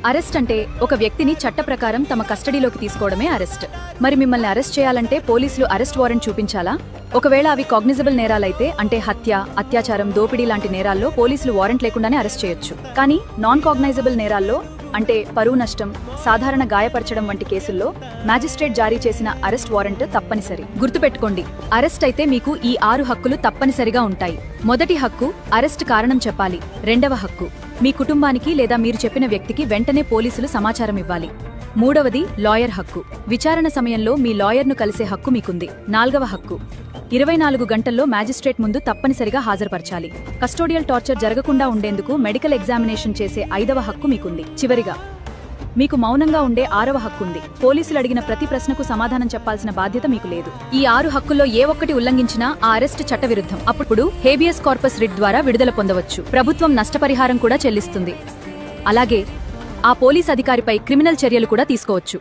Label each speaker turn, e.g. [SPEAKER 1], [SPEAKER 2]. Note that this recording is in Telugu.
[SPEAKER 1] అరెస్ట్ అంటే ఒక వ్యక్తిని చట్ట ప్రకారం తమ కస్టడీలోకి తీసుకోవడమే అరెస్ట్. మరి మిమ్మల్ని అరెస్ట్ చేయాలంటే పోలీసులు అరెస్ట్ వారెంట్ చూపించాలా? ఒకవేళ అవి కాగ్నిజబుల్ నేరాలైతే, అంటే హత్య, అత్యాచారం, దోపిడీ లాంటి నేరాల్లో పోలీసులు వారెంట్ లేకుండానే అరెస్ట్ చేయొచ్చు. కానీ నాన్ కాగ్నైజబుల్ నేరాల్లో, అంటే పరువు నష్టం, సాధారణ గాయపరచడం వంటి కేసుల్లో మ్యాజిస్ట్రేట్ జారీ చేసిన అరెస్ట్ వారెంట్ తప్పనిసరి. గుర్తుపెట్టుకోండి, అరెస్ట్ అయితే మీకు ఈ 6 హక్కులు తప్పనిసరిగా ఉంటాయి. మొదటి హక్కు, అరెస్ట్ కారణం చెప్పాలి. రెండవ హక్కు, మీ కుటుంబానికి లేదా మీరు చెప్పిన వ్యక్తికి వెంటనే పోలీసులు సమాచారం ఇవ్వాలి. మూడవది, లాయర్ హక్కు. విచారణ సమయంలో మీ లాయర్ను కలిసే హక్కు మీకుంది. నాల్గవ హక్కు, 24 గంటల్లో మ్యాజిస్ట్రేట్ ముందు తప్పనిసరిగా హాజరుపరచాలి. కస్టోడియల్ టార్చర్ జరగకుండా ఉండేందుకు మెడికల్ ఎగ్జామినేషన్ చేసే 5వ హక్కు మీకుంది. చివరిగా, మీకు మౌనంగా ఉండే 6వ హక్కుంది. పోలీసులు అడిగిన ప్రతి ప్రశ్నకు సమాధానం చెప్పాల్సిన బాధ్యత మీకు లేదు. ఈ 6 హక్కుల్లో ఏ ఒక్కటి ఉల్లంఘించినా ఆ అరెస్ట్ చట్టవిరుద్ధం. అప్పుడు హేబియస్ కార్పస్ రిట్ ద్వారా విడుదల పొందవచ్చు. ప్రభుత్వం నష్టపరిహారం కూడా చెల్లిస్తుంది. అలాగే ఆ పోలీస్ అధికారిపై క్రిమినల్ చర్యలు కూడా తీసుకోవచ్చు.